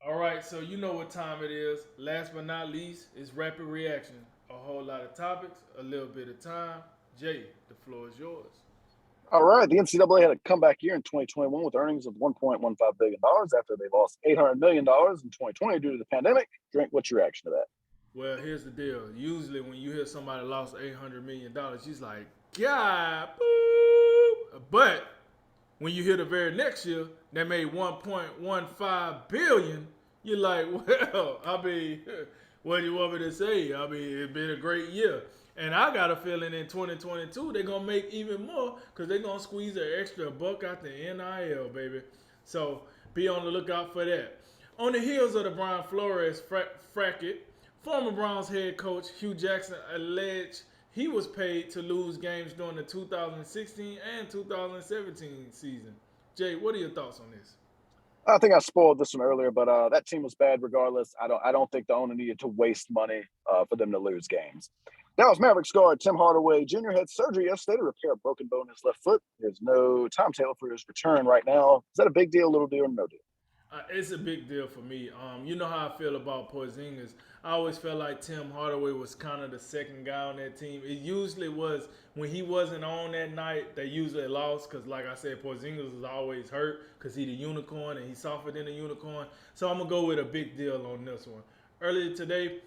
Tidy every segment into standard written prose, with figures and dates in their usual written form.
All right, so you know what time it is. Last but not least is rapid reaction. A whole lot of topics, a little bit of time. Jay, the floor is yours. All right, the NCAA had a comeback year in 2021 with earnings of $1.15 billion after they lost $800 million in 2020 due to the pandemic. Drink, what's your reaction to that? Well, here's the deal. Usually, when you hear somebody lost $800 million, she's like, God, boop. But when you hear the very next year, they made 1.15 billion. You're like, well, I mean, what do you want me to say? I mean, it's been a great year. And I got a feeling in 2022 they're gonna make even more because they're gonna squeeze an extra buck out the NIL, baby. So be on the lookout for that. On the heels of the Brian Flores fracket, former Browns head coach Hugh Jackson alleged he was paid to lose games during the 2016 and 2017 season. Jay, what are your thoughts on this? I think I spoiled this one earlier, but that team was bad regardless. I don't think the owner needed to waste money for them to lose games. Dallas Mavericks guard Tim Hardaway Jr. had surgery yesterday to repair a broken bone in his left foot. There's no timetable for his return right now. Is that a big deal, little deal, or no deal? It's a big deal for me. You know how I feel about Porzingis. I always felt like Tim Hardaway was kind of the second guy on that team. It usually was when he wasn't on that night. They usually lost because, like I said, Porzingis was always hurt because he the unicorn and he's softer than a unicorn. So I'm gonna go with a big deal on this one. Earlier today,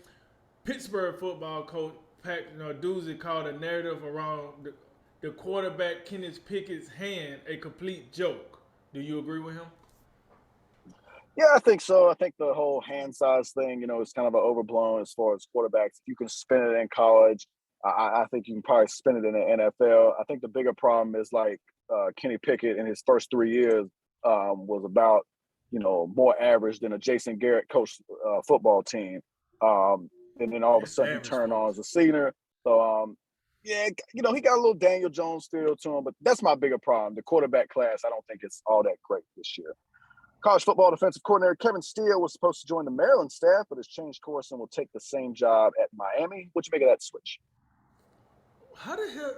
Pittsburgh football coach Pat Narduzzi called a narrative around the quarterback Kenneth Pickett's hand a complete joke. Do you agree with him? Yeah, I think so. I think the whole hand size thing, is kind of overblown as far as quarterbacks. If you can spin it in college, I think you can probably spin it in the NFL. I think the bigger problem is like Kenny Pickett in his first 3 years was about, more average than a Jason Garrett coached football team. Um, and then all of a That's sudden he average turned on as folks. a senior. So, yeah, he got a little Daniel Jones feel to him, but that's my bigger problem. The quarterback class, I don't think it's all that great this year. College football defensive coordinator Kevin Steele was supposed to join the Maryland staff, but has changed course and will take the same job at Miami. What you make of that switch? How the hell?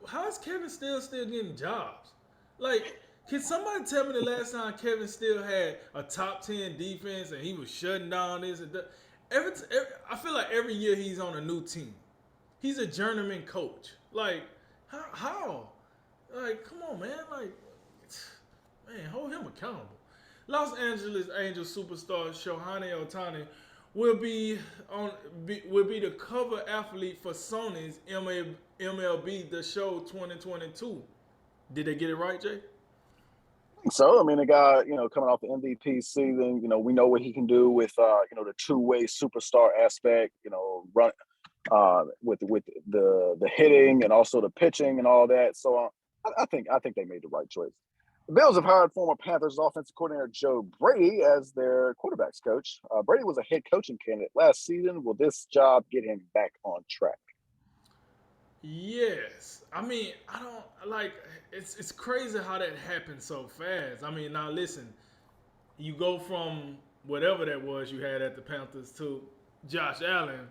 How is Kevin still getting jobs? Like, can somebody tell me the last time Kevin Steele had a top 10 defense and he was shutting down this and that? I feel like every year he's on a new team. He's a journeyman coach. Like, how? Like, come on, man. Like, man, hold him accountable. Los Angeles Angels superstar Shohei Ohtani will be the cover athlete for Sony's MLB The Show 2022. Did they get it right, Jay? So, I mean, the guy, coming off the MVP season, we know what he can do with, the two-way superstar aspect, run with the hitting and also the pitching and all that. So, I think they made the right choice. The Bills have hired former Panthers offensive coordinator Joe Brady as their quarterbacks coach. Brady was a head coaching candidate last season. Will this job get him back on track? Yes. I mean, I don't like it's crazy how that happened so fast. I mean, now listen, you go from whatever that was you had at the Panthers to Josh Allen.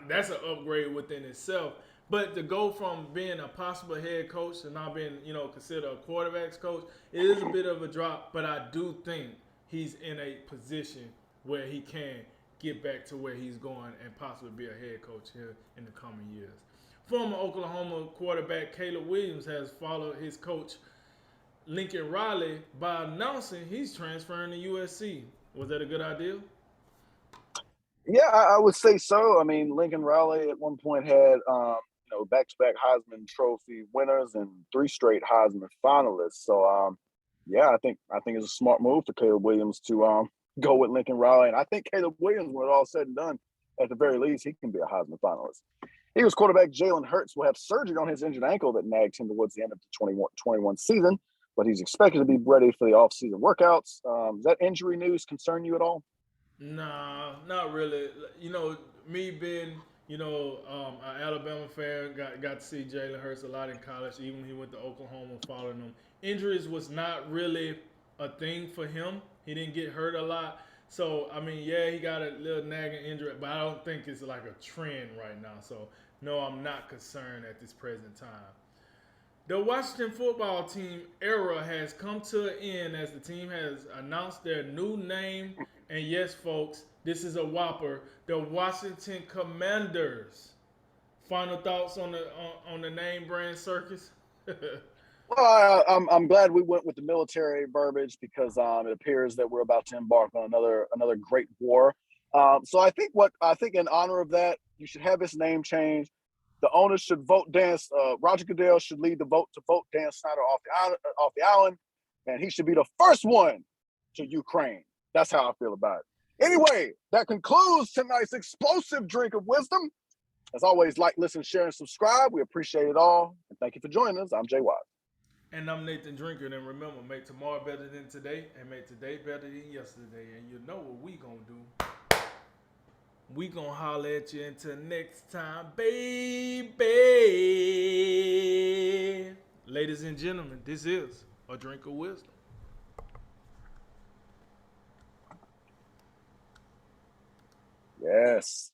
That's an upgrade within itself. But to go from being a possible head coach to now being, considered a quarterbacks coach, it is a bit of a drop. But I do think he's in a position where he can get back to where he's going and possibly be a head coach here in the coming years. Former Oklahoma quarterback Caleb Williams has followed his coach Lincoln Riley by announcing he's transferring to USC. Was that a good idea? Yeah, I would say so. I mean, Lincoln Riley at one point had back-to-back Heisman Trophy winners and three straight Heisman finalists. So yeah, I think it's a smart move for Caleb Williams to go with Lincoln Riley, and I think Caleb Williams, when it all said and done, at the very least, he can be a Heisman finalist. Eagles quarterback Jalen Hurts will have surgery on his injured ankle that nagged him towards the end of the 21 season, but he's expected to be ready for the offseason workouts. Does that injury news concern you at all? Nah, not really. Me being, an Alabama fan, got to see Jalen Hurts a lot in college, even when he went to Oklahoma following him. Injuries was not really a thing for him. He didn't get hurt a lot. So, I mean, yeah, he got a little nagging injury, but I don't think it's like a trend right now. So, no, I'm not concerned at this present time. The Washington football team era has come to an end as the team has announced their new name. And yes, folks, this is a whopper. The Washington Commanders. Final thoughts on the name brand circus? Well, I'm glad we went with the military verbiage because it appears that we're about to embark on another great war. So I think in honor of that, you should have his name changed. The owners should vote Dan. Roger Goodell should lead the vote to vote Dan Snyder off the island, and he should be the first one to Ukraine. That's how I feel about it. Anyway, that concludes tonight's explosive drink of wisdom. As always, like, listen, share, and subscribe. We appreciate it all, and thank you for joining us. I'm Jay Watt. And I'm Nathan Drinker. And remember, make tomorrow better than today, and make today better than yesterday. And you know what we gonna do. We gonna holler at you until next time, baby. Ladies and gentlemen, this is a drink of wisdom. Yes.